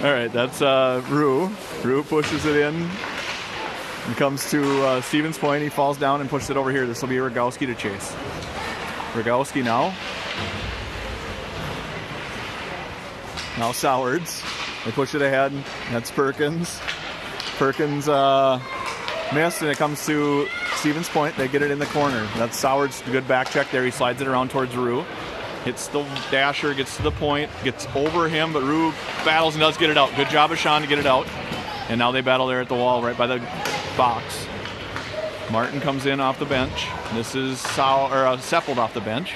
All right, that's Rue. Rue pushes it in and comes to Stevens Point. He falls down and pushes it over here. This will be Rogowski to chase. Rogowski now. Now Sowards. They push it ahead. That's Perkins. Perkins missed, and it comes to Stevens Point. They get it in the corner. That's Sowards. Good back check there. He slides it around towards Rue. Hits the dasher, gets to the point, gets over him, but Rue battles and does get it out. Good job of Sean to get it out. And now they battle there at the wall, right by the box. Martin comes in off the bench. This is Seppelt off the bench.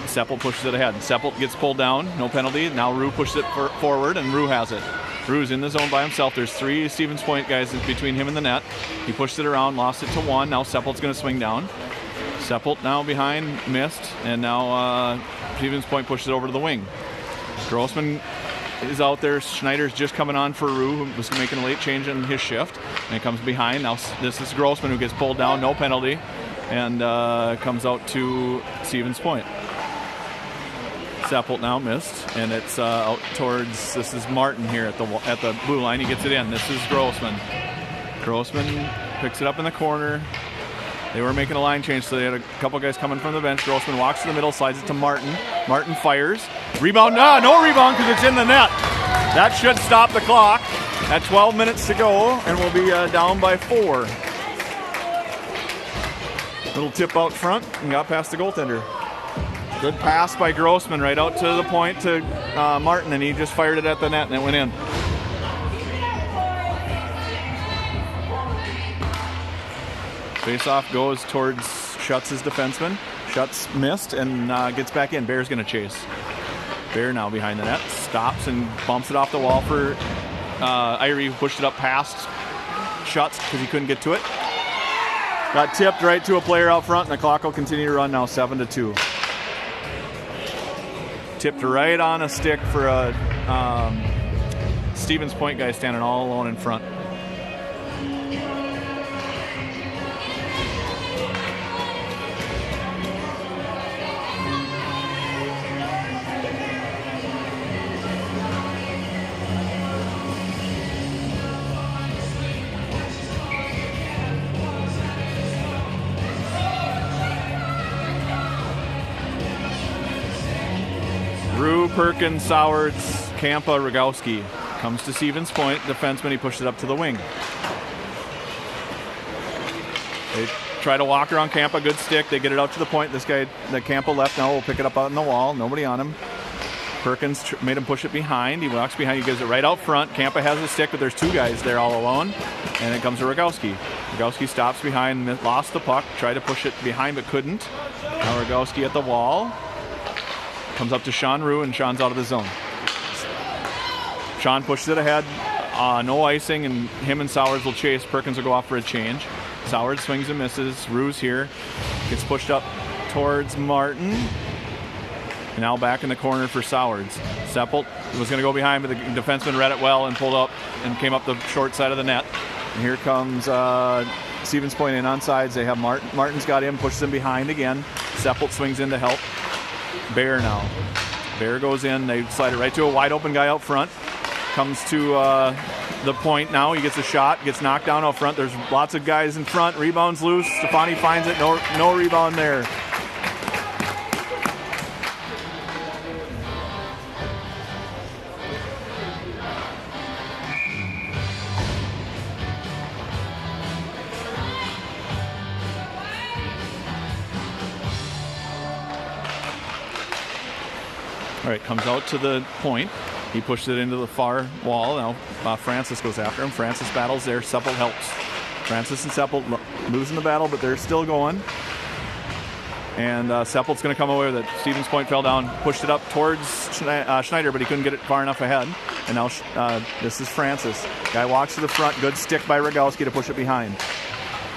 Seppelt pushes it ahead. Seppelt gets pulled down, no penalty. Now Rue pushes it forward, and Rue has it. Rue's in the zone by himself. There's 3 Stevens Point guys between him and the net. He pushed it around, lost it to 1. Now Seppelt's going to swing down. Seppelt now behind, missed, and now Stevens Point pushes it over to the wing. Grossman is out there. Schneider's just coming on for Rue, who was making a late change in his shift. And it comes behind. Now this is Grossman who gets pulled down, no penalty, and comes out to Stevens Point. Seppelt now missed, and it's out towards, this is Martin here at the blue line. He gets it in. This is Grossman. Grossman picks it up in the corner. They were making a line change, so they had a couple guys coming from the bench. Grossman walks to the middle, slides it to Martin. Martin fires. Rebound, no rebound because it's in the net. That should stop the clock at 12 minutes to go, and we'll be down by 4. Little tip out front and got past the goaltender. Good pass by Grossman right out to the point to Martin, and he just fired it at the net and it went in. Face-off goes towards Schutz's defenseman. Schutz missed and gets back in. Bear's going to chase. Bear now behind the net. Stops and bumps it off the wall for Irie, who pushed it up past Schutz because he couldn't get to it. Got tipped right to a player out front, and the clock will continue to run now, 7-2. Tipped right on a stick for a Stevens Point guy standing all alone in front. Rue, Perkins, Sowards, Kampa, Rogowski. Comes to Stevens Point, defenseman, he pushed it up to the wing. They try to walk around Kampa, good stick, they get it out to the point. This guy that Kampa left now will pick it up out on the wall, nobody on him. Perkins made him push it behind, he walks behind, he gives it right out front. Kampa has the stick, but there's 2 guys there all alone. And it comes to Rogowski. Rogowski stops behind, lost the puck, tried to push it behind but couldn't. Now Rogowski at the wall. Comes up to Sean Rue, and Sean's out of the zone. Sean pushes it ahead, no icing, and him and Sowards will chase. Perkins will go off for a change. Sowards swings and misses. Rue's here. Gets pushed up towards Martin. And now back in the corner for Sowards. Seppelt was going to go behind, but the defenseman read it well and pulled up and came up the short side of the net. And here comes Stevens Point in on sides. They have Martin's got him, pushes him behind again. Seppelt swings in to help. Bear now. Bear goes in. They slide it right to a wide open guy out front. Comes to the point now. He gets a shot. Gets knocked down out front. There's lots of guys in front. Rebounds loose. Stefani finds it. No rebound there. right, comes out to the point. He pushed it into the far wall. Now Francis goes after him. Francis battles there. Seppelt helps. Francis and Seppelt losing the battle, but they're still going. And Seppelt's going to come away with it. Stevens Point fell down, pushed it up towards Schneider, but he couldn't get it far enough ahead. And now this is Francis. Guy walks to the front. Good stick by Rogalski to push it behind.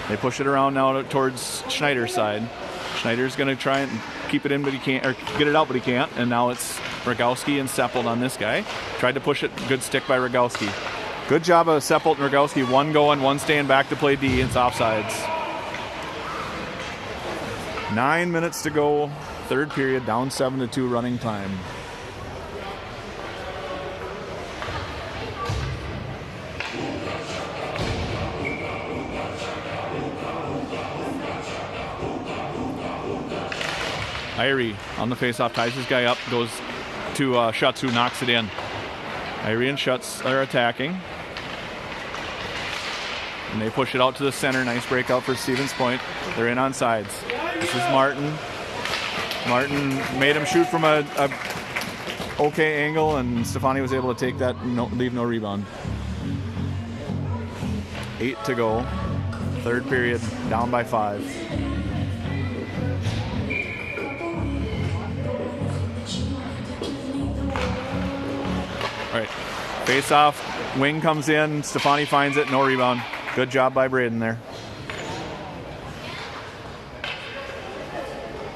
They push it around now towards Schneider's side. Schneider's going to try and keep it in, but he can't, or get it out, but he can't. And now it's Rogalski and Seppelt on this guy. Tried to push it. Good stick by Rogalski. Good job of Seppelt and Rogalski. One going, one staying back to play D. It's offsides. 9 minutes to go. Third period. Down 7-2 running time. Irie on the faceoff, ties his guy up, goes to Schutz, who knocks it in. Irie and Schutz are attacking. And they push it out to the center. Nice breakout for Stevens Point. They're in on sides. This is Martin. Martin made him shoot from a okay angle, and Stefani was able to take that and leave no rebound. 8 to go. Third period, down by 5. All right, face off, wing comes in, Stefani finds it, no rebound. Good job by Braden there.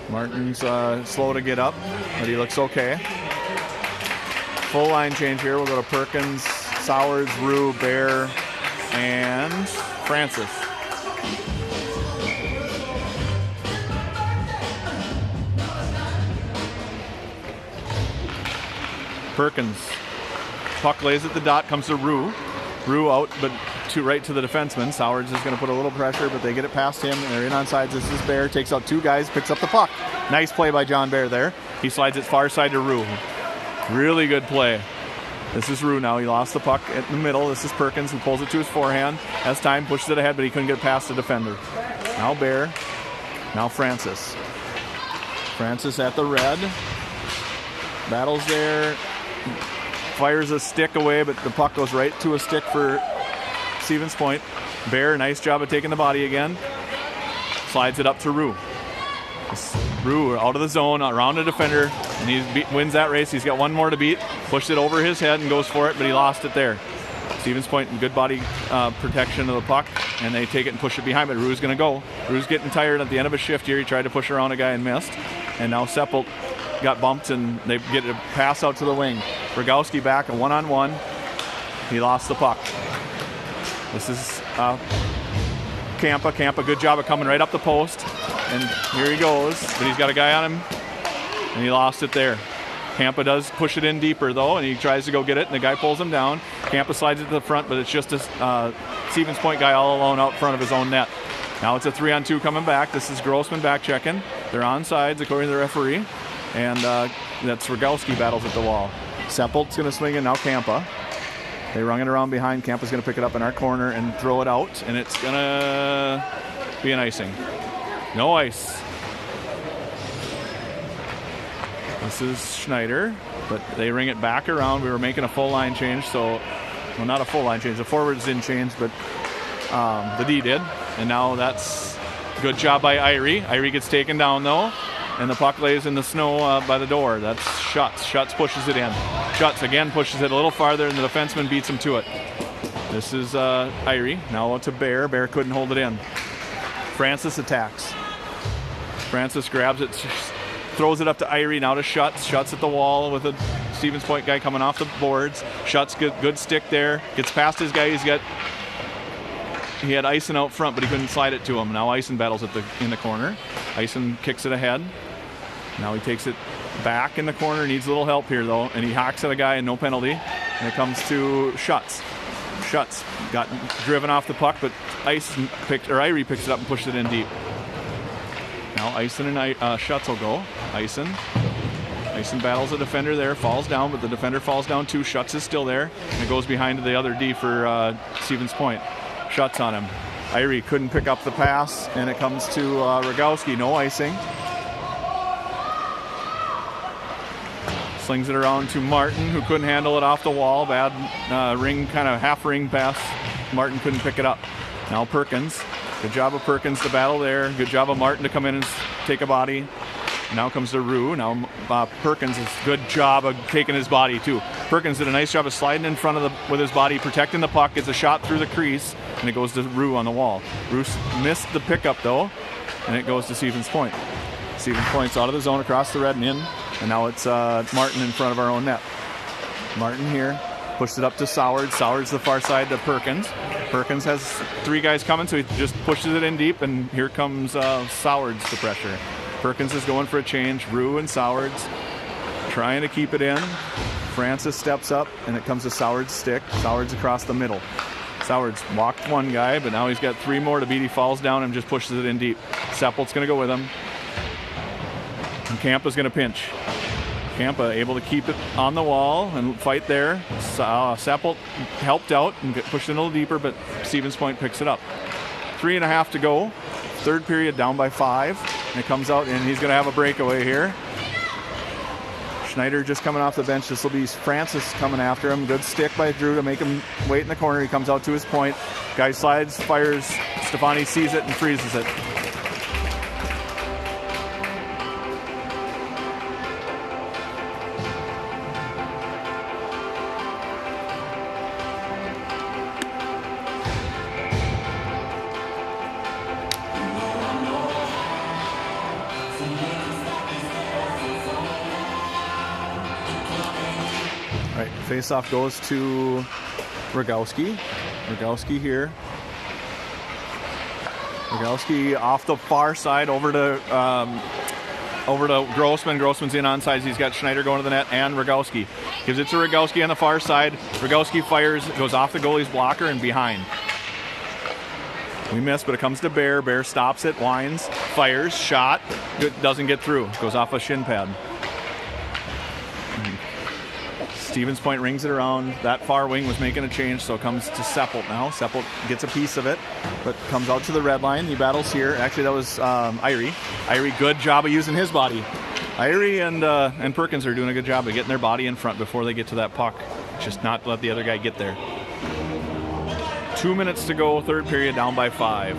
Martin's slow to get up, but he looks okay. Full line change here. We'll go to Perkins, Sowers, Rue, Bear, and Francis. Perkins. Puck lays at the dot, comes to Rue. Rue out, but right to the defenseman. Sowers is going to put a little pressure, but they get it past him, and they're in on sides. This is Bear, takes out 2 guys, picks up the puck. Nice play by John Bear there. He slides it far side to Rue. Really good play. This is Rue now. He lost the puck in the middle. This is Perkins, who pulls it to his forehand. Has time, pushes it ahead, but he couldn't get past the defender. Now Bear. Now Francis. Francis at the red. Battles there. Fires a stick away, but the puck goes right to a stick for Stevens Point. Bear, nice job of taking the body again. Slides it up to Rue. Rue out of the zone, around the defender, and he wins that race. He's got one more to beat. Pushed it over his head and goes for it, but he lost it there. Stevens Point, good body protection of the puck, and they take it and push it behind, but Rue's going to go. Rue's getting tired at the end of a shift here. He tried to push around a guy and missed. And now Seppelt got bumped, and they get a pass out to the wing. Rogalski back, a one-on-one. He lost the puck. This is Campa. Campa, good job of coming right up the post. And here he goes, but he's got a guy on him, and he lost it there. Campa does push it in deeper, though, and he tries to go get it, and the guy pulls him down. Campa slides it to the front, but it's just a Stevens Point guy all alone out front of his own net. Now it's a 3-on-2 coming back. This is Grossman back checking. They're on sides, according to the referee. And that's Rogalski battles at the wall. Seppelt's going to swing in, now Campa. They rung it around behind. Campa's going to pick it up in our corner and throw it out, and it's going to be an icing. No ice. This is Schneider, but they ring it back around. We were making a full line change, so, well, not a full line change. The forwards didn't change, but the D did. And now that's good job by Irie. Irie gets taken down, though, and the puck lays in the snow by the door. That's Schutz. Schutz pushes it in. Schutz again pushes it a little farther, and the defenseman beats him to it. This is Irie. Now to Bear. Bear couldn't hold it in. Francis attacks. Francis grabs it, throws it up to Irie, now to Schutz. Schutz at the wall with a Stevens Point guy coming off the boards. Schutz, good stick there. Gets past his guy. He had Eisen out front, but he couldn't slide it to him. Now Eisen battles in the corner. Eisen kicks it ahead. Now he takes it back in the corner. Needs a little help here, though, and he hacks at a guy and no penalty. And it comes to Schutz. Schutz got driven off the puck, but Irie picks it up and pushed it in deep. Now Eisen and Schutz will go. Eisen battles a defender there, falls down, but the defender falls down too. Schutz is still there, and it goes behind the other D for Stevens Point. Schutz on him. Irie couldn't pick up the pass, and it comes to Slings it around to Martin, who couldn't handle it off the wall. Bad ring, kind of half ring pass. Martin couldn't pick it up. Now Perkins. Good job of Perkins to battle there. Good job of Martin to come in and take a body. Now comes to Rue. Now Perkins is good job of taking his body too. Perkins did a nice job of sliding in front of with his body, protecting the puck. Gets a shot through the crease, and it goes to Rue on the wall. Rue missed the pickup though, and it goes to Stevens Point. Stevens Point's out of the zone across the red and in, and now it's Martin in front of our own net. Martin here, pushed it up to Sowards. Sowards the far side to Perkins. Perkins has 3 guys coming, so he just pushes it in deep, and here comes Sowards to pressure. Perkins is going for a change. Rue and Sowards trying to keep it in. Francis steps up, and it comes to Sowards' stick. Sowards across the middle. Sowards walked 1 guy, but now he's got 3 more to beat. He falls down and just pushes it in deep. Seppelt's going to go with him. And Campa's going to pinch. Campa able to keep it on the wall and fight there. Seppelt helped out and pushed it a little deeper, but Stevens Point picks it up. 3.5 to go. Third period down by 5. And it comes out, and he's going to have a breakaway here. Schneider just coming off the bench. This will be Francis coming after him. Good stick by Drew to make him wait in the corner. He comes out to his point. Guy slides, fires. Stefani sees it and freezes it. Face-off goes to Rogowski. Rogowski here. Rogowski off the far side over to Grossman. Grossman's in onside. He's got Schneider going to the net and Rogowski. Gives it to Rogowski on the far side. Rogowski fires, goes off the goalie's blocker and behind. We miss, but it comes to Bear. Bear stops it, winds, fires, shot. Doesn't get through. Goes off a shin pad. Stevens Point rings it around. That far wing was making a change, so it comes to Seppelt now. Seppelt gets a piece of it, but comes out to the red line. He battles here. Actually, that was Irie. Irie, good job of using his body. Irie and Perkins are doing a good job of getting their body in front before they get to that puck. Just not let the other guy get there. 2 minutes to go, third period, down by 5.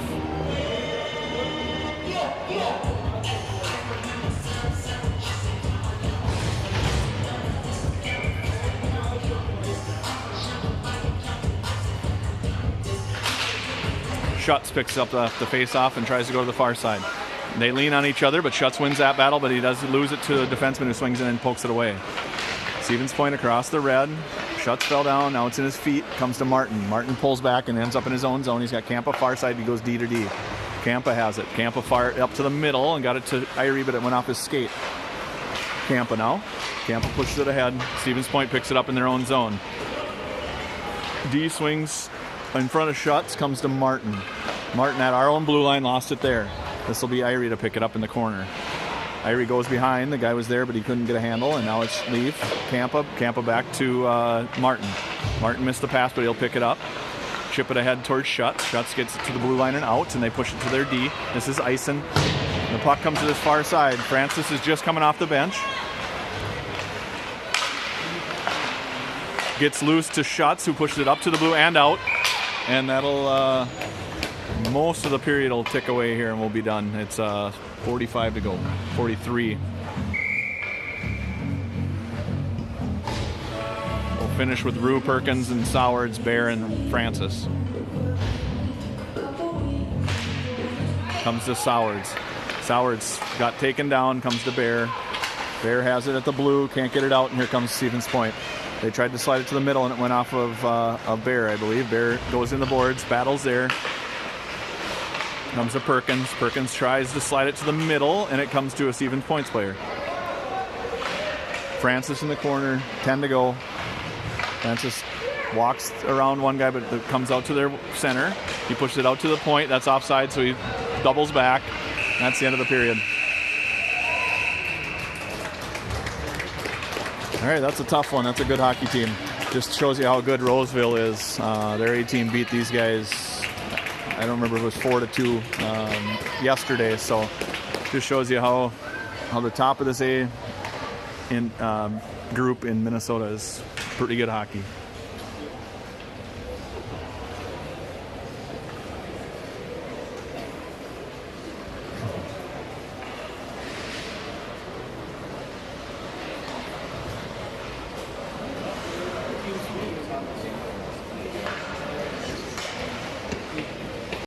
Schutz picks up the face-off and tries to go to the far side. They lean on each other, but Schutz wins that battle, but he does lose it to a defenseman who swings in and pokes it away. Stevens Point across the red. Schutz fell down. Now it's in his feet. Comes to Martin. Martin pulls back and ends up in his own zone. He's got Campa far side. He goes D to D. Campa has it. Campa far up to the middle and got it to Irie, but it went off his skate. Campa now. Campa pushes it ahead. Stevens Point picks it up in their own zone. D swings in front of Schutz, comes to Martin. Martin at our own blue line, lost it there. This will be Irie to pick it up in the corner. Irie goes behind. The guy was there, but he couldn't get a handle, and now it's Leaf. Campa back to Martin. Martin missed the pass, but he'll pick it up. Chip it ahead towards Schutz. Schutz gets it to the blue line and out, and they push it to their D. This is Eisen. The puck comes to this far side. Francis is just coming off the bench. Gets loose to Schutz, who pushes it up to the blue and out. And that'll, most of the period will tick away here and we'll be done. It's 45 to go, 43. We'll finish with Rue, Perkins, and Sowards, Bear, and Francis. Comes to Sowards. Sowards got taken down, comes to Bear. Bear has it at the blue, can't get it out, and here comes Stevens Point. They tried to slide it to the middle, and it went off of Bear, I believe. Bear goes in the boards, battles there. Comes to Perkins. Perkins tries to slide it to the middle, and it comes to a Stevens Points player. Francis in the corner, 10 to go. Francis walks around one guy, but it comes out to their center. He pushes it out to the point. That's offside, so he doubles back. That's the end of the period. All right, that's a tough one. That's a good hockey team. Just shows you how good Roseville is. Their A team beat these guys, I don't remember if it was 4-2 yesterday. So just shows you how the top of this A group in Minnesota is pretty good hockey.